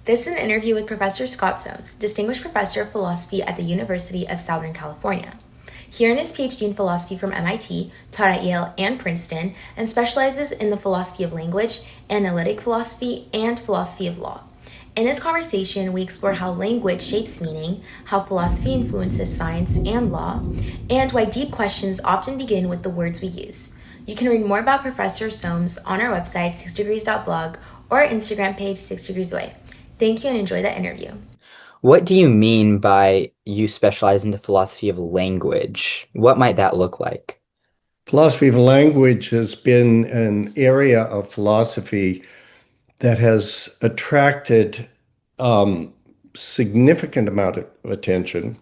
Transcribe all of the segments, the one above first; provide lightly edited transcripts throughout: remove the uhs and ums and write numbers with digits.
This is an interview with Professor Scott Soames, Distinguished Professor of Philosophy at the University of Southern California. He earned his PhD in philosophy from MIT, taught at Yale and Princeton, and specializes in the philosophy of language, analytic philosophy, and philosophy of law. In this conversation, we explore how language shapes meaning, how philosophy influences science and law, and why deep questions often begin with the words we use. You can read more about Professor Soames on our website, 6degrees.blog, or our Instagram page, 6degreesaway. Thank you and enjoy that interview. What do you mean by you specialize in the philosophy of language? What might that look like? Philosophy of language has been an area of philosophy that has attracted significant amount of attention,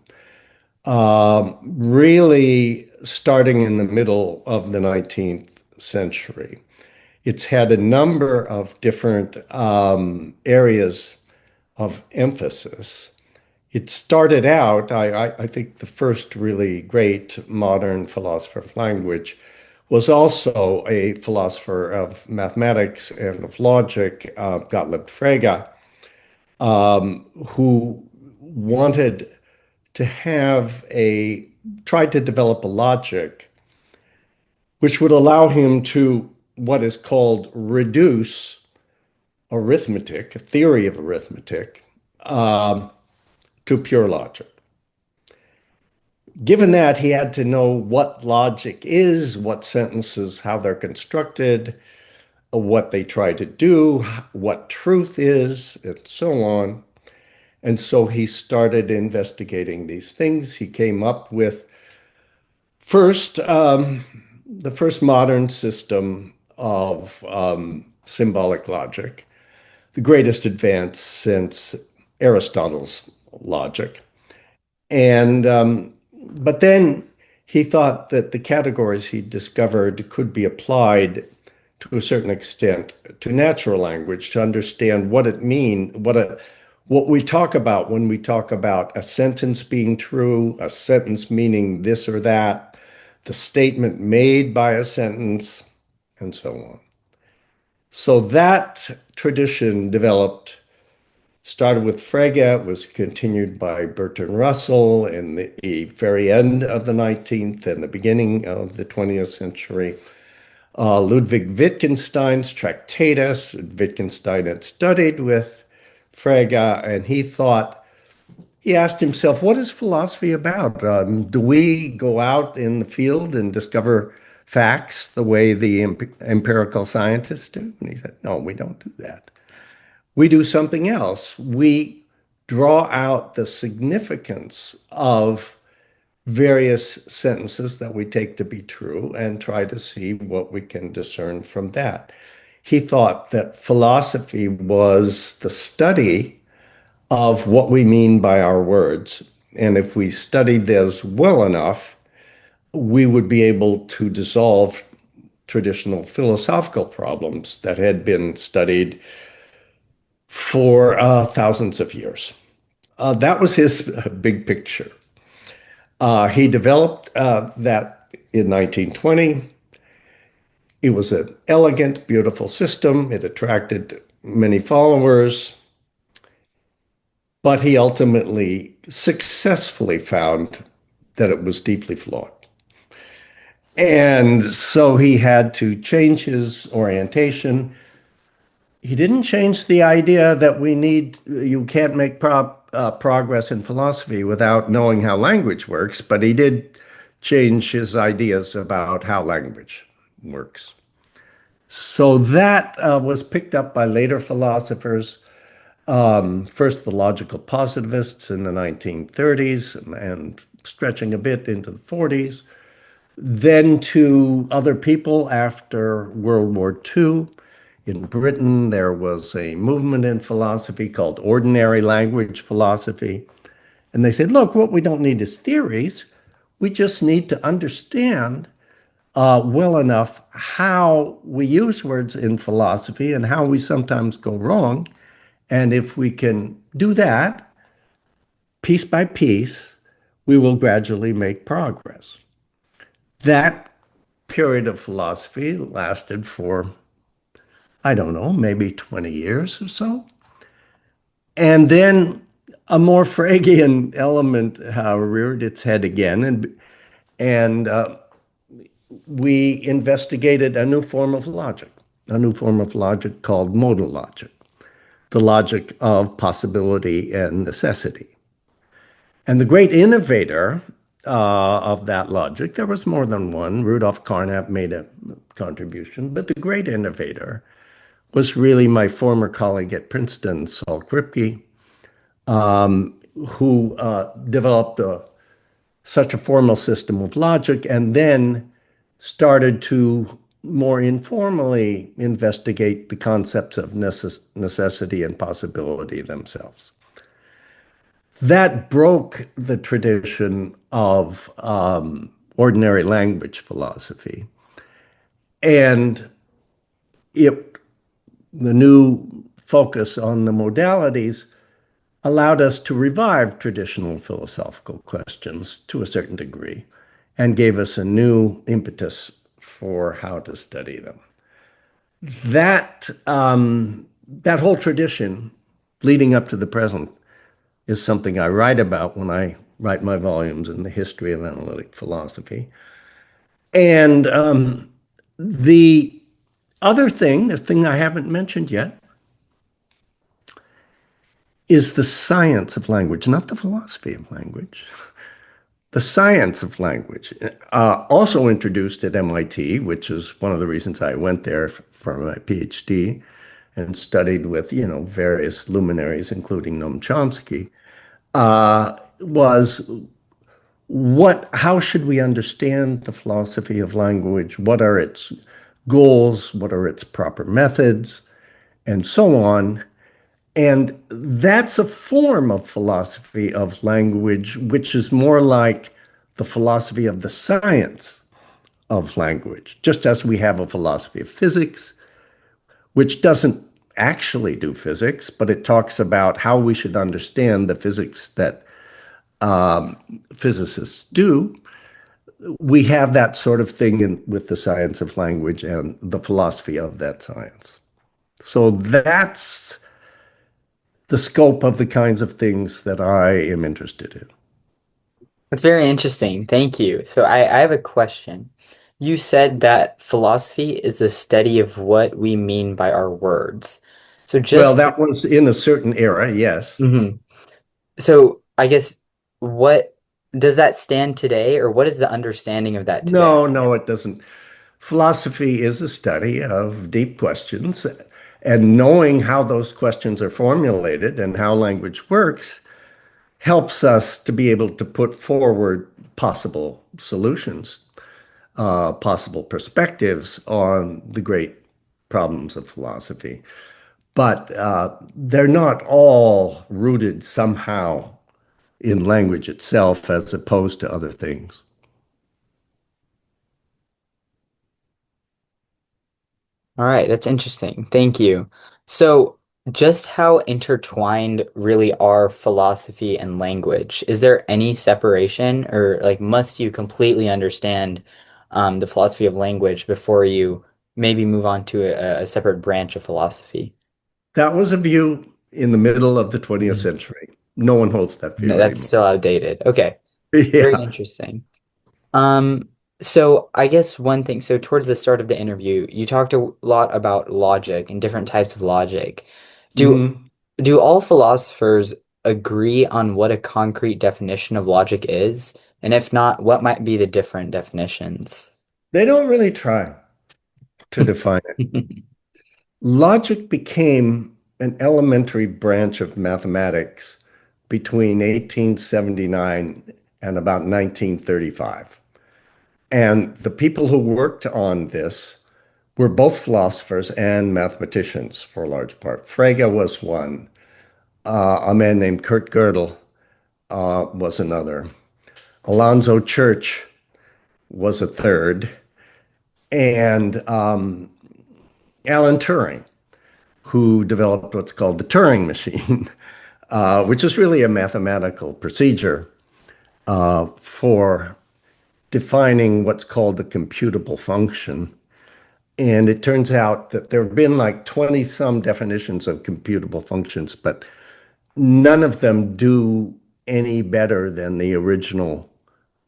really starting in the middle of the 19th century. It's had a number of different areas of emphasis. It started out, I think the first really great modern philosopher of language was also a philosopher of mathematics and of logic, Gottlieb Frege, who wanted to tried to develop a logic which would allow him to what is called reduce arithmetic, a theory of arithmetic, to pure logic. Given that, he had to know what logic is, what sentences, how they're constructed, what they try to do, what truth is, and so on. And so he started investigating these things. He came up with the first modern system of symbolic logic, the greatest advance since Aristotle's logic. But then he thought that the categories he discovered could be applied to a certain extent to natural language to understand what it means, what we talk about when we talk about a sentence being true, a sentence meaning this or that, the statement made by a sentence, and so on. So that tradition started with Frege, was continued by Bertrand Russell in the very end of the 19th and the beginning of the 20th century. Ludwig Wittgenstein's Tractatus. Wittgenstein had studied with Frege, and he asked himself, what is philosophy about? Do we go out in the field and discover facts the way the empirical scientists do? And he said, no, we don't do that. We do something else. We draw out the significance of various sentences that we take to be true and try to see what we can discern from that. He thought that philosophy was the study of what we mean by our words. And if we studied those well enough, we would be able to dissolve traditional philosophical problems that had been studied for thousands of years. That was his big picture. He developed that in 1920. It was an elegant, beautiful system. It attracted many followers, but he ultimately successfully found that it was deeply flawed. And so he had to change his orientation. He didn't change the idea that you can't make progress in philosophy without knowing how language works, but he did change his ideas about how language works. So that was picked up by later philosophers, first the logical positivists in the 1930s and stretching a bit into the 40s, then to other people after World War II. In Britain, there was a movement in philosophy called ordinary language philosophy. And they said, look, what we don't need is theories. We just need to understand well enough how we use words in philosophy and how we sometimes go wrong. And if we can do that, piece by piece, we will gradually make progress. That period of philosophy lasted for, I don't know, maybe 20 years or so. And then a more Fregean element, reared its head again, and we investigated a new form of logic called modal logic, the logic of possibility and necessity. And the great innovator of that logic, there was more than one. Rudolf Carnap made a contribution, but the great innovator was really my former colleague at Princeton, Saul Kripke, who developed such a formal system of logic and then started to more informally investigate the concepts of necessity and possibility themselves. That broke the tradition of ordinary language philosophy. And it, the new focus on the modalities allowed us to revive traditional philosophical questions to a certain degree and gave us a new impetus for how to study them. That whole tradition leading up to the present is something I write about when I write my volumes in the history of analytic philosophy. And the other thing, the thing I haven't mentioned yet, is the science of language, not the philosophy of language. The science of language, also introduced at MIT, which is one of the reasons I went there for my PhD and studied with, various luminaries, including Noam Chomsky, was how should we understand the philosophy of language? What are its goals? What are its proper methods? And so on. And that's a form of philosophy of language, which is more like the philosophy of the science of language, just as we have a philosophy of physics, which doesn't actually do physics, but it talks about how we should understand the physics that physicists do. We have that sort of thing with the science of language and the philosophy of that science. So that's the scope of the kinds of things that I am interested in. That's very interesting. Thank you. So I have a question. You said that philosophy is the study of what we mean by our words. So Well, just that was in a certain era, yes. Mhm. So I guess what does that stand today, or what is the understanding of that today? No, no, it doesn't. Philosophy is a study of deep questions, and knowing how those questions are formulated and how language works helps us to be able to put forward possible solutions, possible perspectives on the great problems of philosophy. But they're not all rooted somehow in language itself as opposed to other things. All right, that's interesting. Thank you. So, just how intertwined really are philosophy and language? Is there any separation, or like must you completely understand the philosophy of language before you maybe move on to a separate branch of philosophy? That was a view in the middle of the 20th Mhm. century. No one holds that No, view that's anymore. still outdated. Okay, very Yeah, interesting. Um, so I guess one thing, so towards the start of the interview, you talked a lot about logic and different types of logic. Do hmm. do all philosophers agree on what a concrete definition of logic is? And if not, what might be the different definitions? They don't really try to define it. Logic became an elementary branch of mathematics between 1879 and about 1935. And the people who worked on this were both philosophers and mathematicians for a large part. Frege was one. A man named Kurt Gödel was another. Alonzo Church was a third. And Alan Turing, who developed what's called the Turing machine, which is really a mathematical procedure for defining what's called the computable function. And it turns out that there have been like 20 some definitions of computable functions, but none of them do any better than the original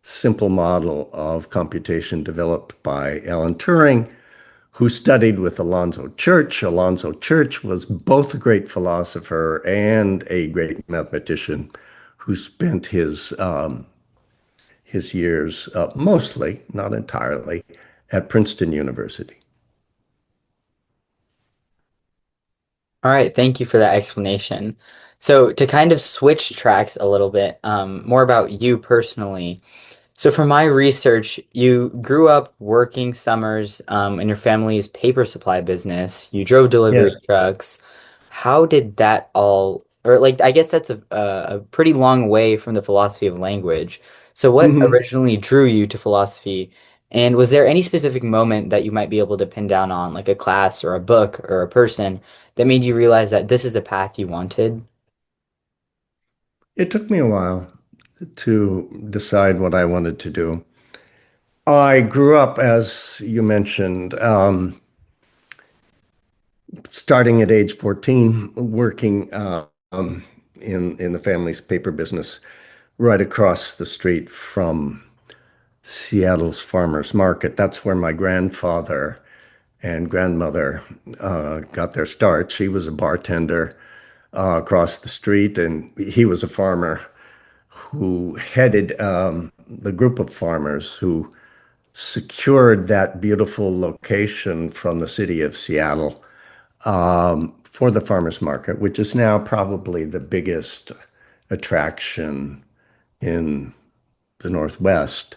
simple model of computation developed by Alan Turing, who studied with Alonzo Church. Alonzo Church was both a great philosopher and a great mathematician who spent his years, mostly, not entirely, at Princeton University. All right, thank you for that explanation. So to kind of switch tracks a little bit, more about you personally. So for my research, you grew up working summers in your family's paper supply business. You drove delivery Yes. trucks. How did that all, or like, I guess that's a pretty long way from the philosophy of language. So what Mhm. originally drew you to philosophy? And was there any specific moment that you might be able to pin down on, like a class or a book or a person, that made you realize that this is the path you wanted? It took me a while to decide what I wanted to do. I grew up, as you mentioned, starting at age 14, working in the family's paper business right across the street from Seattle's farmers market. That's where my grandfather and grandmother got their start. She was a bartender across the street, and he was a farmer who headed the group of farmers who secured that beautiful location from the city of Seattle for the farmers market, which is now probably the biggest attraction in the Northwest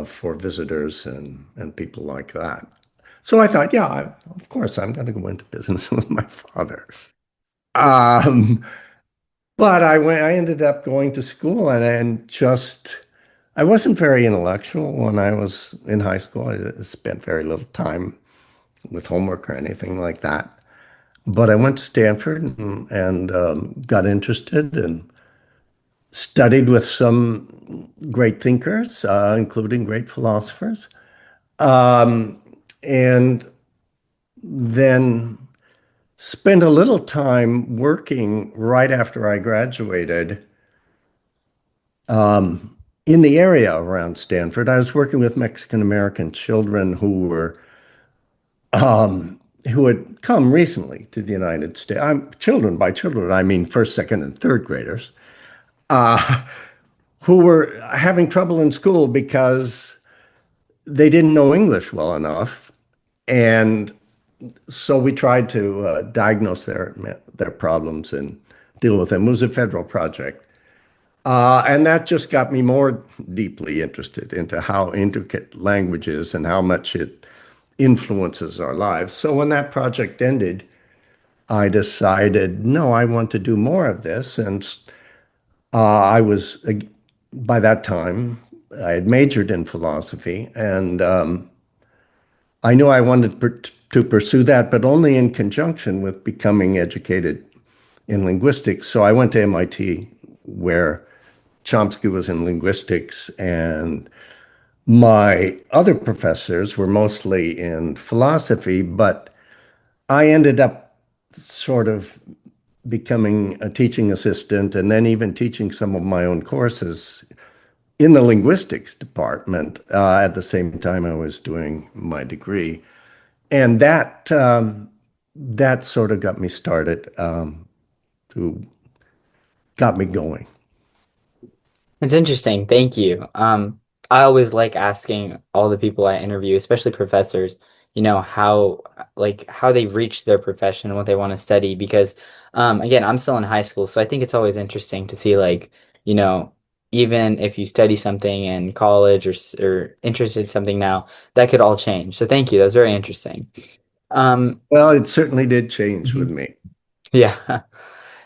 for visitors and people like that. So I thought, yeah, of course, I'm going to go into business with my father. Um, but I ended up going to school and just, I wasn't very intellectual when I was in high school. I spent very little time with homework or anything like that. But I went to Stanford and got interested and studied with some great thinkers, including great philosophers. Um, and then spent a little time working right after I graduated in the area around Stanford. I was working with Mexican American children who had come recently to the United States. Children, by children, I mean first, second, and third graders, uh, who were having trouble in school because they didn't know English well enough. And so we tried to diagnose their problems and deal with them. It was a federal project. And that just got me more deeply interested into how intricate language is and how much it influences our lives. So when that project ended, I decided, no, I want to do more of this. And I was, by that time, I had majored in philosophy, and I knew I wanted to pursue that, but only in conjunction with becoming educated in linguistics. So I went to MIT, where Chomsky was in linguistics, and my other professors were mostly in philosophy, but I ended up sort of becoming a teaching assistant and then even teaching some of my own courses in the linguistics department at the same time I was doing my degree. And that sort of got me started, to got me going. It's interesting. Thank you. I always like asking all the people I interview, especially professors, how how they've reached their profession and what they want to study because again, I'm still in high school, so I think it's always interesting to see you know, even if you study something in college or interested in something now, that could all change. So thank you. That was very interesting. Um, Well, it certainly did change with mhm. me. Yeah.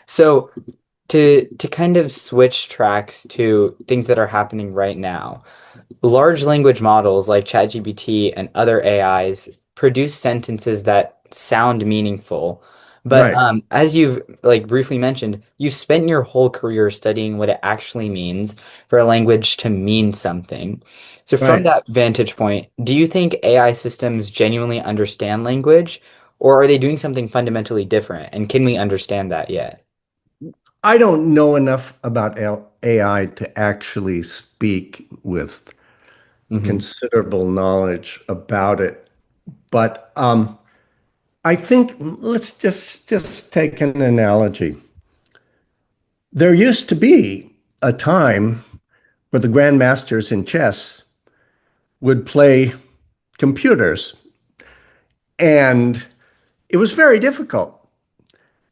So to kind of switch tracks to things that are happening right now, large language models like ChatGPT and other AIs produce sentences that sound meaningful. But Right, as you've briefly mentioned, you've spent your whole career studying what it actually means for a language to mean something. So from right. that vantage point, do you think AI systems genuinely understand language, or are they doing something fundamentally different? And can we understand that yet? I don't know enough about AI to actually speak with Hmm. considerable knowledge about it. But I think let's just take an analogy. There used to be a time where the grandmasters in chess would play computers, and it was very difficult.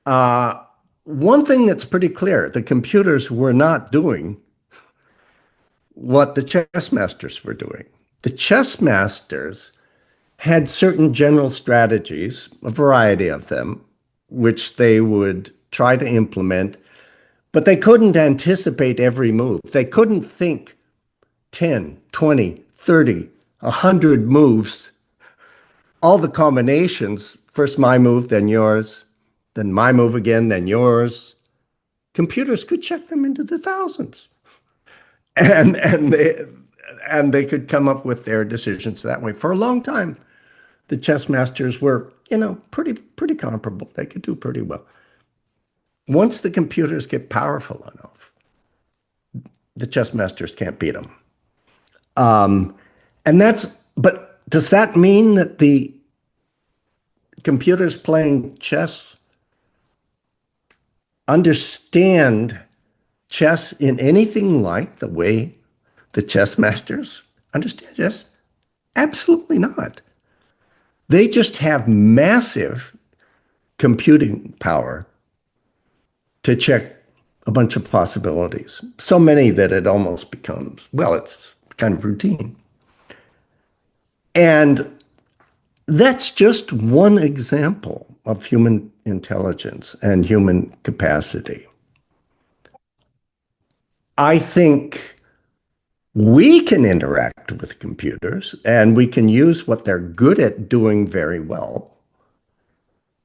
Uh, One thing that's pretty clear, the computers were not doing what the chess masters were doing. The chess masters had certain general strategies, a variety of them, which they would try to implement, but they couldn't anticipate every move. They couldn't think 10, 20, 30, 100 moves, all the combinations, first my move, then yours, then my move again, then yours. Computers could check them into the thousands. And they could come up with their decisions that way. For a long time, the chess masters were, pretty comparable. They could do pretty well. Once the computers get powerful enough, the chess masters can't beat them. Um, but does that mean that the computers playing chess understand chess in anything like the way the chess masters understand chess? Absolutely not. They just have massive computing power to check a bunch of possibilities. So many that it almost becomes, well, it's kind of routine. And that's just one example of human intelligence and human capacity. I think we can interact with computers and we can use what they're good at doing very well,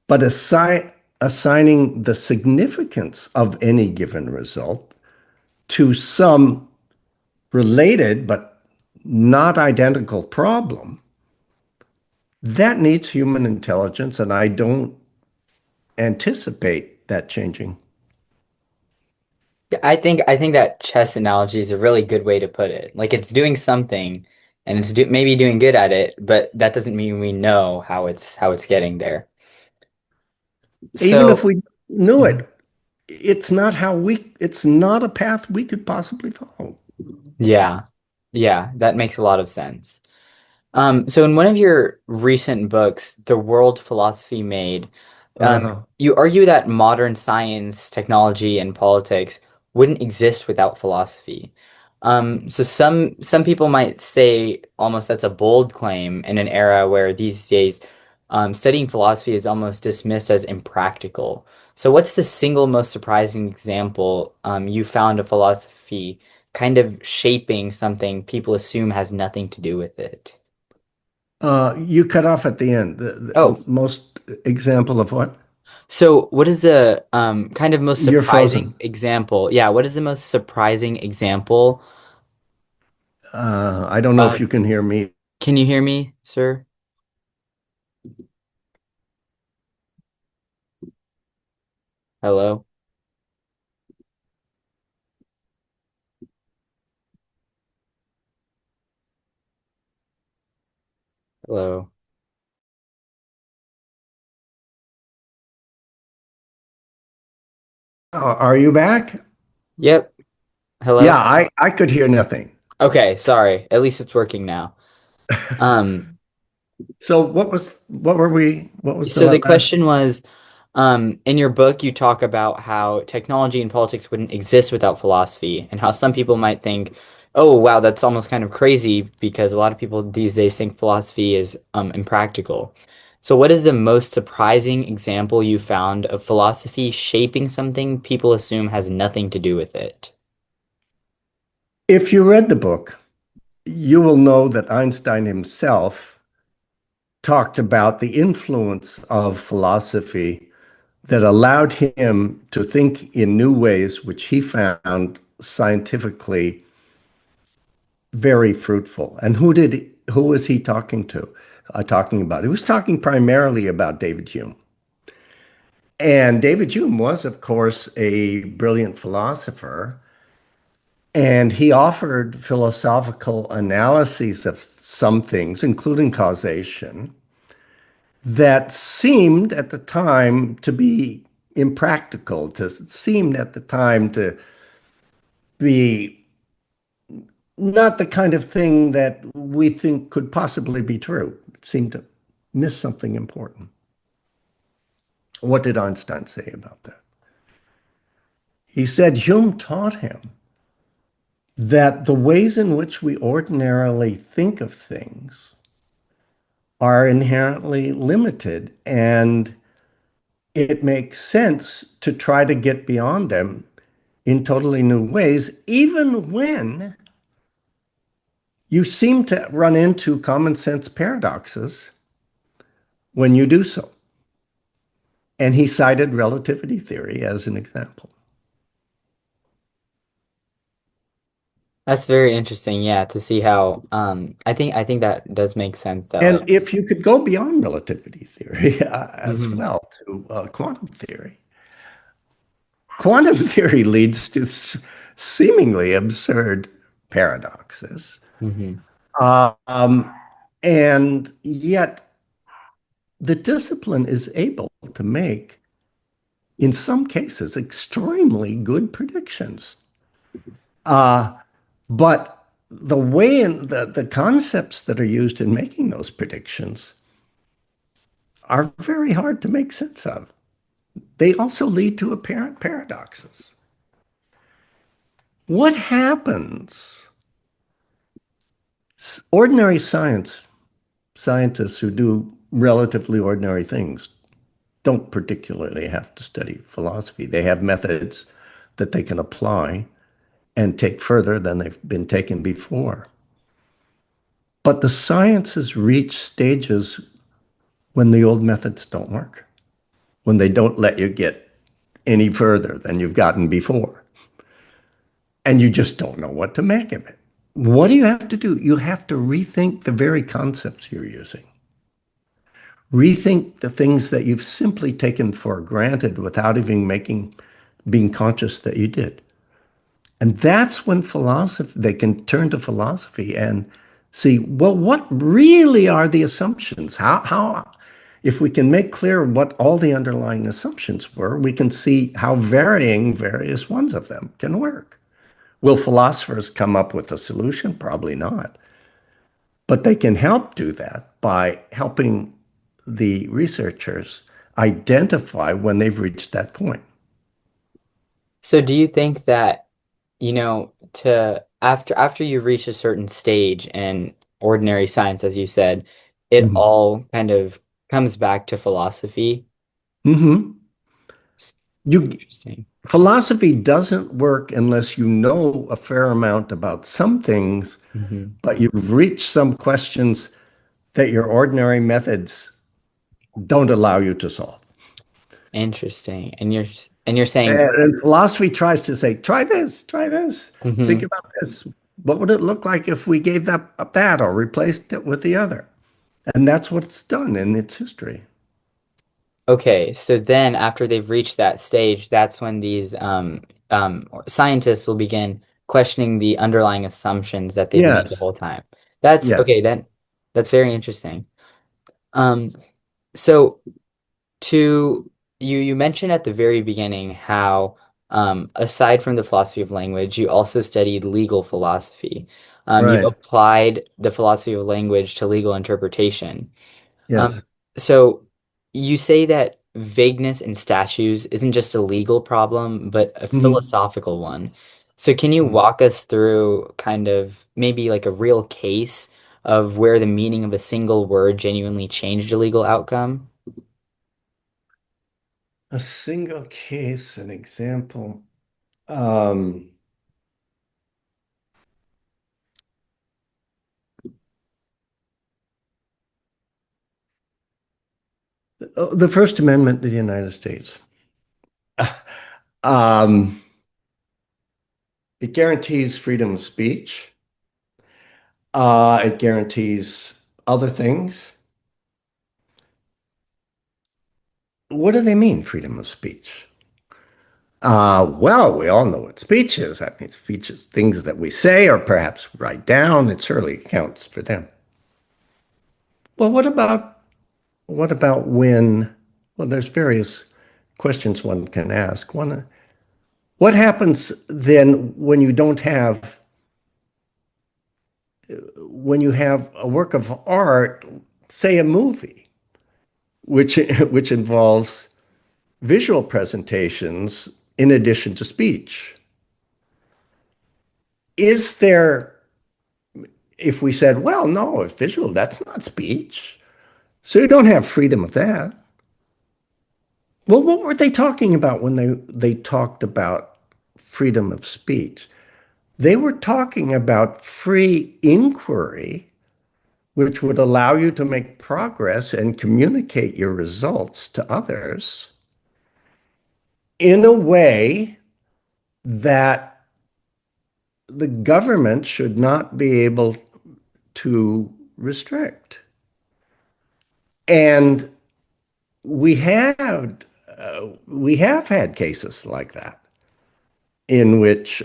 but assigning the significance of any given result to some related but not identical problem, that needs human intelligence, and I don't anticipate that changing. I think that chess analogy is a really good way to put it. Like it's doing something and it's maybe doing good at it, but that doesn't mean we know how it's getting there. Even if So, we knew mhm. it, it's not a path we could possibly follow. Yeah. Yeah, that makes a lot of sense. So in one of your recent books, The World Philosophy Made, Uh, you argue that modern science, technology, and politics wouldn't exist without philosophy. So some people might say almost that's a bold claim in an era where these days studying philosophy is almost dismissed as impractical. So what's the single most surprising example you found of philosophy kind of shaping something people assume has nothing to do with it? you cut off at the end. The Oh, most example of what? so what is the kind of most You're surprising frozen. example? Yeah, what is the most surprising example I don't know if of, you can hear me. can you hear me, sir? Hello? Hello? Are you back? Yep. Yeah, Hello? I could hear nothing. Okay, sorry. At least it's working now. Um, So what was the so the last? question was, in your book, you talk about how technology and politics wouldn't exist without philosophy, and how some people might think, "Oh, wow, that's almost kind of crazy," because a lot of people these days think philosophy is impractical. So, what is the most surprising example you found of philosophy shaping something people assume has nothing to do with it? If you read the book, you will know that Einstein himself talked about the influence of philosophy that allowed him to think in new ways, which he found scientifically very fruitful. And who was he talking to? Talking about? He was talking primarily about David Hume. And David Hume was, of course, a brilliant philosopher, and he offered philosophical analyses of some things, including causation, that seemed at the time to be impractical, to seemed at the time to be not the kind of thing that we think could possibly be true. It seemed to miss something important. What did Einstein say about that? He said Hume taught him that the ways in which we ordinarily think of things are inherently limited, and it makes sense to try to get beyond them in totally new ways, even when you seem to run into common sense paradoxes when you do so. And he cited relativity theory as an example. That's very interesting, yeah, to see how I think that does make sense that And like if you could go beyond relativity theory as hmm well to quantum theory leads to seemingly absurd paradoxes. hmm Um, and yet the discipline is able to make, in some cases, extremely good predictions. Uh, but the way in the concepts that are used in making those predictions are very hard to make sense of. They also lead to apparent paradoxes. What happens? Ordinary scientists who do relatively ordinary things don't particularly have to study philosophy. They have methods that they can apply and take further than they've been taken before. But the sciences reach stages when the old methods don't work, when they don't let you get any further than you've gotten before. And you just don't know what to make of it. What do you have to do? You have to rethink the very concepts you're using. Rethink the things that you've simply taken for granted without even being conscious that you did. And that's when philosophy, they can turn to philosophy and see, well, what really are the assumptions? If we can make clear what all the underlying assumptions were, we can see how varying various ones of them can work. Will philosophers come up with a solution? Probably not. But they can help do that by helping the researchers identify when they've reached that point. So do you think that, to after you reach a certain stage in ordinary science, as you said, it Mhm. all kind of comes back to philosophy? Mhm. S- You Interesting. Philosophy doesn't work unless you know a fair amount about some things, hmm but you've reached some questions that your ordinary methods don't allow you to solve. Interesting. And you're saying And philosophy tries to say, try this, think mhm. about this. What would it look like if we gave that up that or replaced it with the other? And that's what it's done in its history. Okay, so then after they've reached that stage, that's when these scientists will begin questioning the underlying assumptions that they've made the Yes, whole time. That's yes. okay, that's very interesting. Um, so to you mentioned at the very beginning how aside from the philosophy of language, you also studied legal philosophy. You've Right. applied the philosophy of language to legal interpretation. Yes. Um, so you say that vagueness in statutes isn't just a legal problem, but a Mhm. philosophical one. So can you Mhm. walk us through kind of maybe like a real case of where the meaning of a single word genuinely changed a legal outcome? A single case, an example. Um, the First Amendment to the United States. Um, it guarantees freedom of speech. It guarantees other things. what do they mean, freedom of speech? Well, we all know what speech is. That means speech is things that we say or perhaps write down. It certainly counts for them. Well, what about when, well, there's various questions one can ask. One, what happens then when you have a work of art, say a movie, which which involves visual presentations in addition to speech? Is there, if we said, well, no, if visual, that's not speech, so you don't have freedom of that. Well, what were they talking about when they talked about freedom of speech? They were talking about free inquiry, which would allow you to make progress and communicate your results to others in a way that the government should not be able to restrict. And we have we have had cases like that in which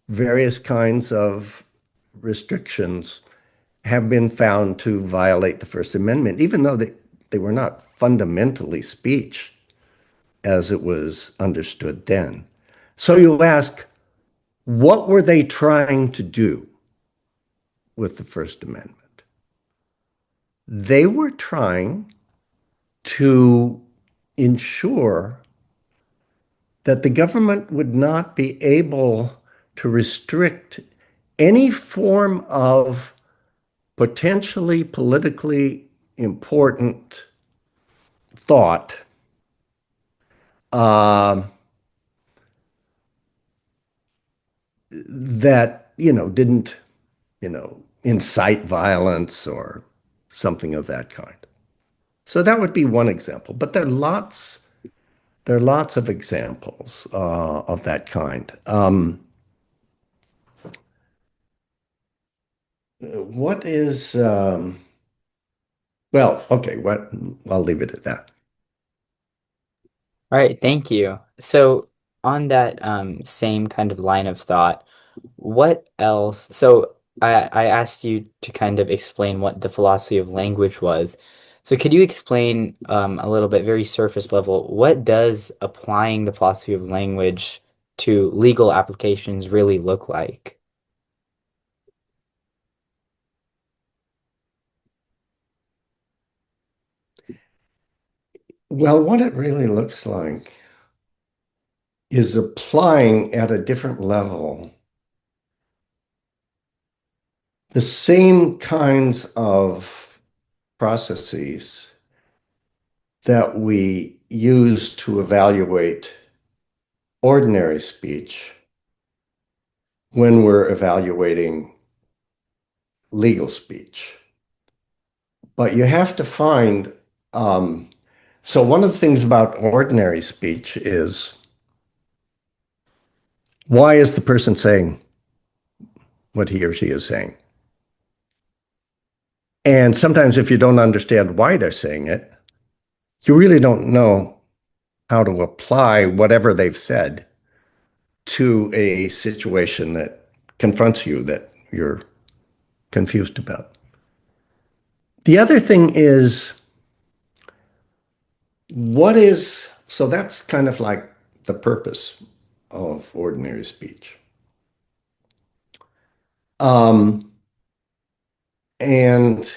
various kinds of restrictions have been found to violate the First Amendment, even though they were not fundamentally speech as it was understood then. So you ask, what were they trying to do with the First Amendment? They were trying to ensure that the government would not be able to restrict any form of potentially politically important thought uh, that, didn't, incite violence or something of that kind. So that would be one example, but there are lots of examples of that kind. What is well, okay, I'll leave it at that. All right, thank you. So on that same kind of line of thought, what else? So I asked you to kind of explain what the philosophy of language was. So could you explain a little bit, very surface level, what does applying the philosophy of language to legal applications really look like? Well, what it really looks like is applying at a different level the same kinds of processes that we use to evaluate ordinary speech when we're evaluating legal speech. But you have to find, so one of the things about ordinary speech is, why is the person saying what he or she is saying? And sometimes if you don't understand why they're saying it, you really don't know how to apply whatever they've said to a situation that confronts you that you're confused about. The other thing is, so that's kind of like the purpose of ordinary speech. Um, and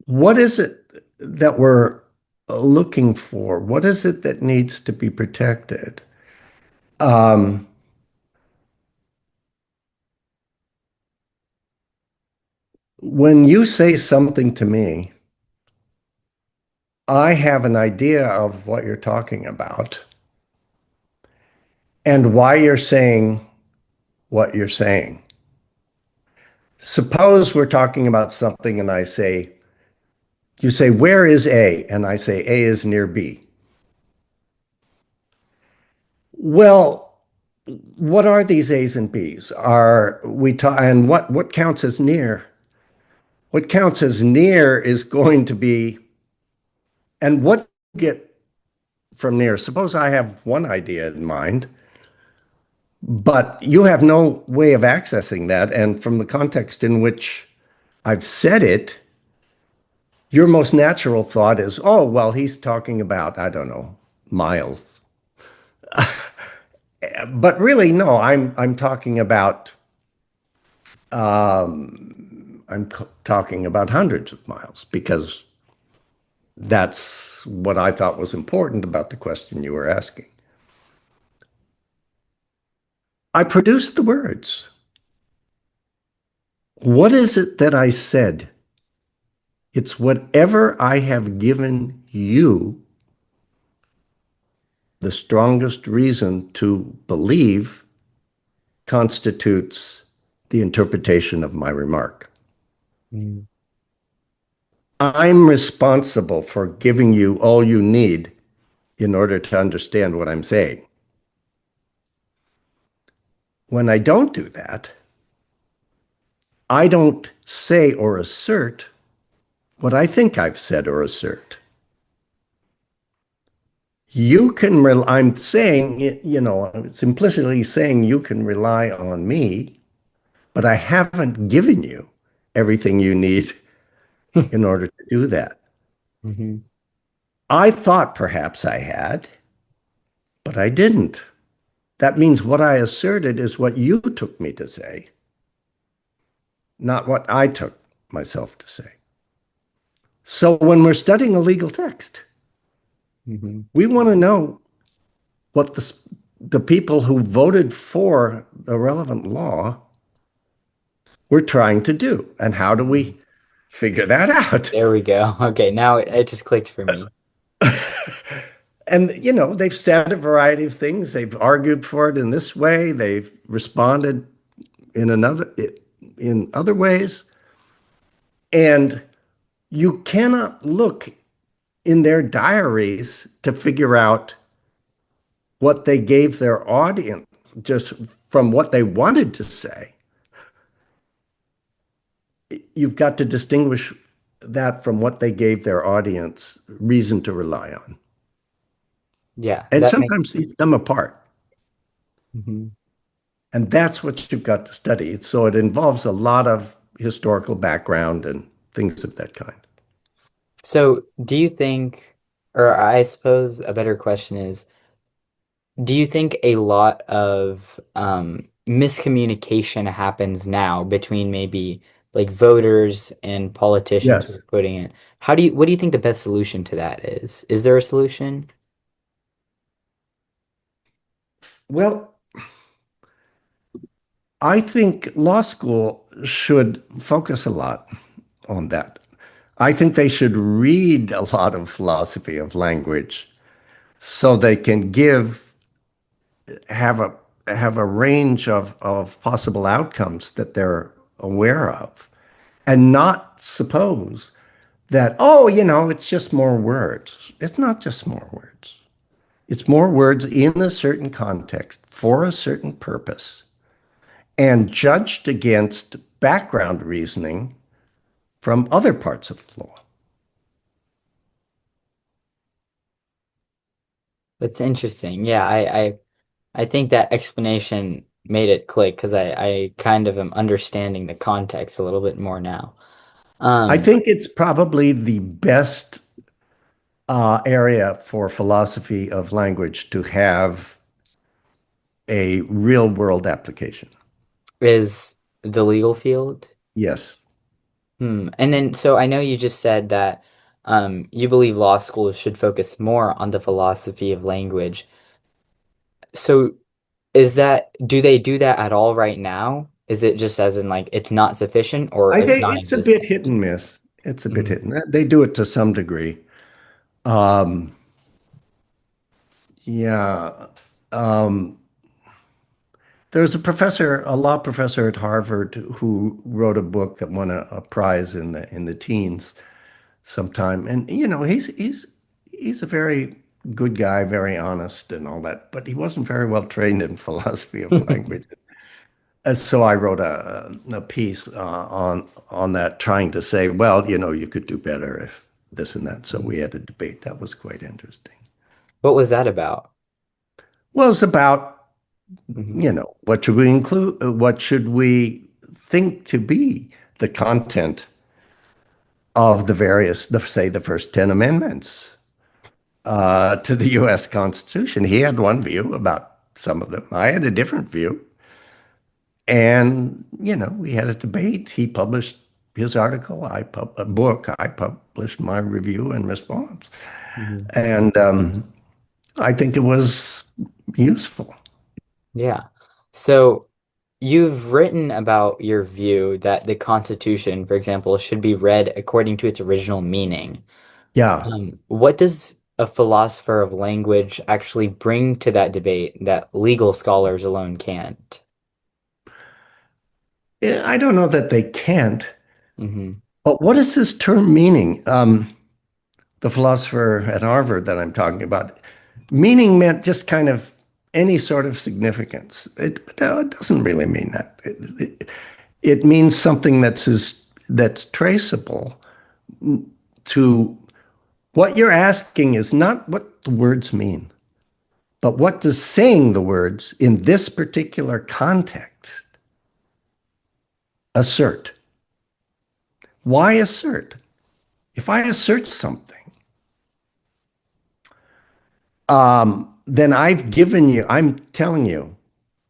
what is it that we're looking for? What is it that needs to be protected? Um, when you say something to me, I have an idea of what you're talking about and why you're saying what you're saying. Suppose we're talking about something and you say, where is A? And I say, A is near B. Well, what are these A's and B's? Are we and what counts as near? What counts as near is going to be, and what you get from near. Suppose I have one idea in mind, but you have no way of accessing that. And from the context in which I've said it, your most natural thought is, oh, well, he's talking about, I don't know, miles. But really, no, I'm talking about talking about hundreds of miles because that's what I thought was important about the question you were asking. I produced the words. What is it that I said? It's whatever I have given you the strongest reason to believe constitutes the interpretation of my remark. Mm. I'm responsible for giving you all you need in order to understand what I'm saying. When I don't do that, I don't say or assert what I think I've said or assert. You can, I'm saying, it's implicitly saying you can rely on me, but I haven't given you everything you need in order to do that. Hmm. I thought perhaps I had, but I didn't. That means what I asserted is what you took me to say, not what I took myself to say. So when we're studying a legal text, Hmm. we want to know what the people who voted for the relevant law were trying to do. And how do we figure that out? There we go. Okay, now it just clicked for me. And, they've said a variety of things. They've argued for it in this way. They've responded in in other ways. And you cannot look in their diaries to figure out what they gave their audience just from what they wanted to say. You've got to distinguish that from what they gave their audience reason to rely on. Yeah, And that makes. sometimes these come apart. Mhm. And that's what you've got to study. So it involves a lot of historical background and things of that kind. So, do you think, or I suppose a better question is, do you think a lot of miscommunication happens now between maybe like voters and politicians who Yes. are putting it? What do you think the best solution to that is? Is there a solution? Well, I think law school should focus a lot on that. I think they should read a lot of philosophy of language so they can have a range of possible outcomes that they're aware of and not suppose that, oh, it's just more words. It's not just more words. It's more words in a certain context for a certain purpose and judged against background reasoning from other parts of the law. That's interesting. Yeah, I think that explanation made it click because I kind of am understanding the context a little bit more now. I Um, think it's probably the best area for philosophy of language to have a real world application. is the legal field. Yes. And then, so I know you just said that you believe law schools should focus more on the philosophy of language. So do they do that at all right now? Is it just as in like it's not sufficient or I it's think it's a bit non-existent? hit and miss. It's a bit Mhm. hit and they do it to some degree. Um, yeah. Um, there's a law professor at Harvard who wrote a book that won a prize in the teens sometime. And he's a very good guy, very honest and all that, but he wasn't very well trained in philosophy of language. So I wrote a piece on that, trying to say, well, you could do better if this and that. So we had a debate that was quite interesting. What was that about? Well, it's about, Hmm. what should we include? What should we think to be the content of the various, say, the first 10 amendments to the U.S. Constitution? He had one view about some of them. I had a different view. And, we had a debate. He published his article, a book. I published my review and response. Hmm. And I think it was useful. Yeah. So you've written about your view that the Constitution, for example, should be read according to its original meaning. Yeah. What does a philosopher of language actually bring to that debate that legal scholars alone can't? I don't know that they can't, Hmm. but what is this term meaning? The philosopher at Harvard that I'm talking about, meaning meant just kind of any sort of significance. It doesn't really mean that. It means something that's traceable to what you're asking is not what the words mean, but what does saying the words in this particular context assert? Why assert? If I assert something, then I'm telling you,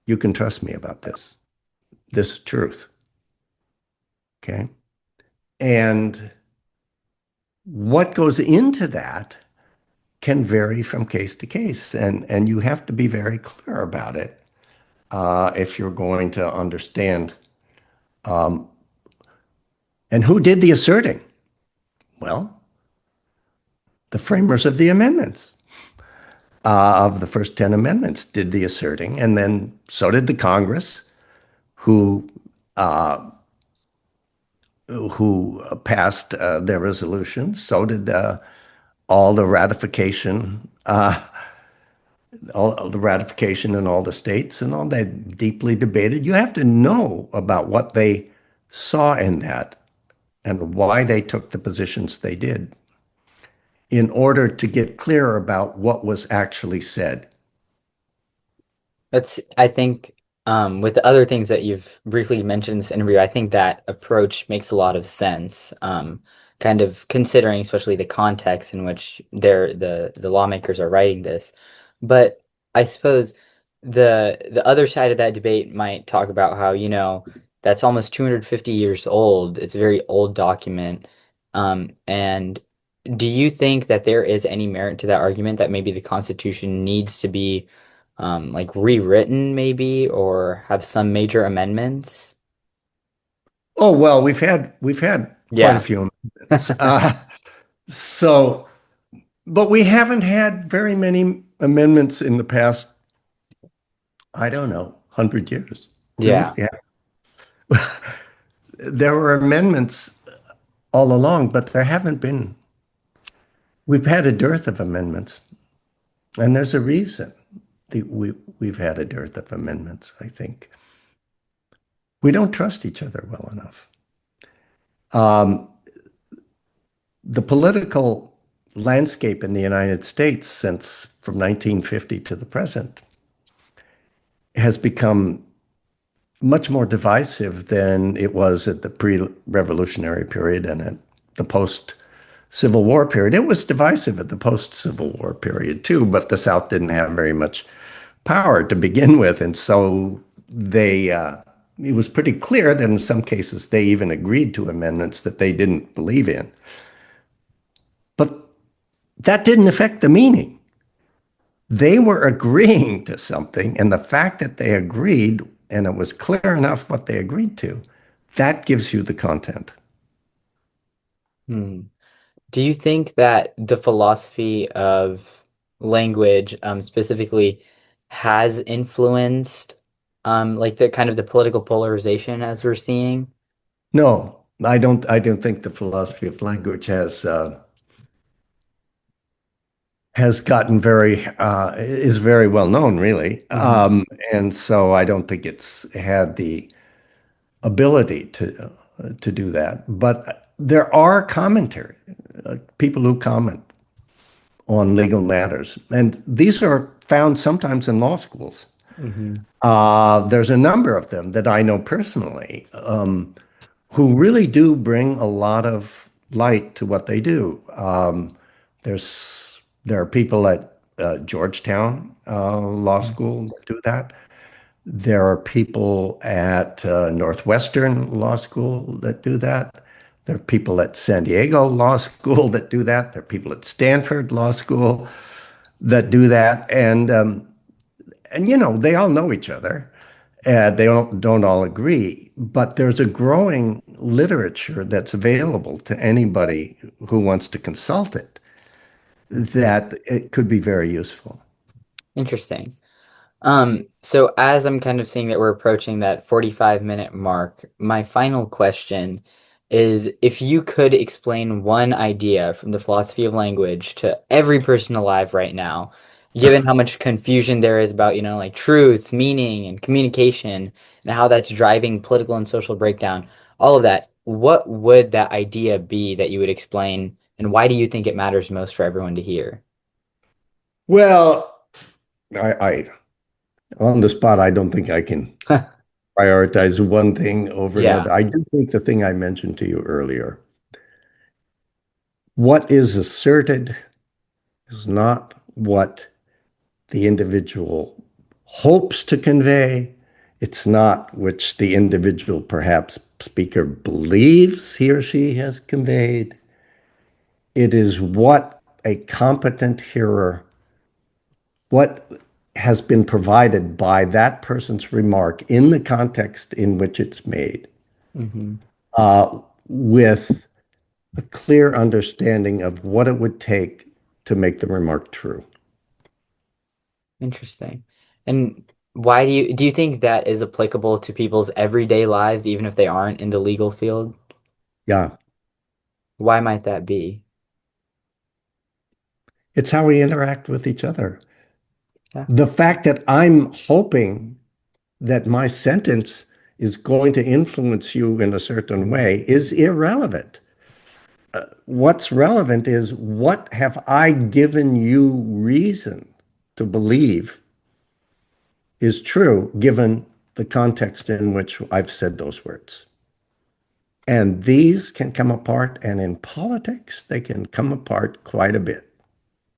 you can trust me about this. This is truth. Okay. And what goes into that can vary from case to case. And you have to be very clear about it if you're going to understand. And who did the asserting? Well, the framers of the amendments, of the first 10 amendments, did the asserting. And then so did the Congress, who passed their resolutions. So did all the ratification, all the ratification in all the states, and all that deeply debated. You have to know about what they saw in that and why they took the positions they did in order to get clear about what was actually said. I think, with the other things that you've briefly mentioned in this interview, I think that approach makes a lot of sense. Kind of considering especially the context in which the lawmakers are writing this. But I suppose the other side of that debate might talk about how, that's almost 250 years old. It's a very old document. And do you think that there is any merit to that argument that maybe the Constitution needs to be like rewritten maybe or have some major amendments? Oh, well, we've had quite a Yeah. few amendments. So, but we haven't had very many amendments in the past, I don't know, 100 years. We Yeah. really have. There were amendments all along, but there haven't been. We've had a dearth of amendments, and there's a reason that we've had a dearth of amendments, I think. We don't trust each other well enough. Um, the political landscape in the United States since from 1950 to the present has become much more divisive than it was at the pre-revolutionary period and at the post-Civil War period. It was divisive at the post-Civil War period too, but the South didn't have very much power to begin with, and so it was pretty clear that in some cases they even agreed to amendments that they didn't believe in. But that didn't affect the meaning. They were agreeing to something, and the fact that they agreed and it was clear enough what they agreed to, that gives you the content. Hmm. Do you think that the philosophy of language, specifically has influenced like the kind of the political polarization as we're seeing? No, I don't think the philosophy of language has gotten is very well known, really. Hmm. And so I don't think it's had the ability to do that. But there are commentary, people who comment on legal matters, and these are found sometimes in law schools. Hmm. There's a number of them that I know personally, who really do bring a lot of light to what they do. There are people at Georgetown Law School that do that. There are people at Northwestern Law School that do that. There are people at San Diego Law School that do that. There are people at Stanford Law School that do that, and they all know each other. They don't all agree, but there's a growing literature that's available to anybody who wants to consult it that it could be very useful. Interesting. So as I'm kind of seeing that we're approaching that 45-minute mark, my final question is if you could explain one idea from the philosophy of language to every person alive right now, given how much confusion there is about, like truth, meaning, and communication, and how that's driving political and social breakdown, all of that, what would that idea be that you would explain, and why do you think it matters most for everyone to hear? Well, I on the spot, I don't think I can prioritize one thing over Yeah. another. I do think the thing I mentioned to you earlier, what is asserted is not what the individual hopes to convey. It's not which the individual, perhaps speaker, believes he or she has conveyed. It is what a competent hearer, what has been provided by that person's remark in the context in which it's made, Hmm. with a clear understanding of what it would take to make the remark true. Interesting. And why do you think that is applicable to people's everyday lives, even if they aren't in the legal field? Yeah, Why might that be? it's how we interact with each other. Yeah. The fact that I'm hoping that my sentence is going to influence you in a certain way is irrelevant. What's relevant is what have I given you reason to believe is true given the context in which I've said those words. And these can come apart, and in politics, they can come apart quite a bit.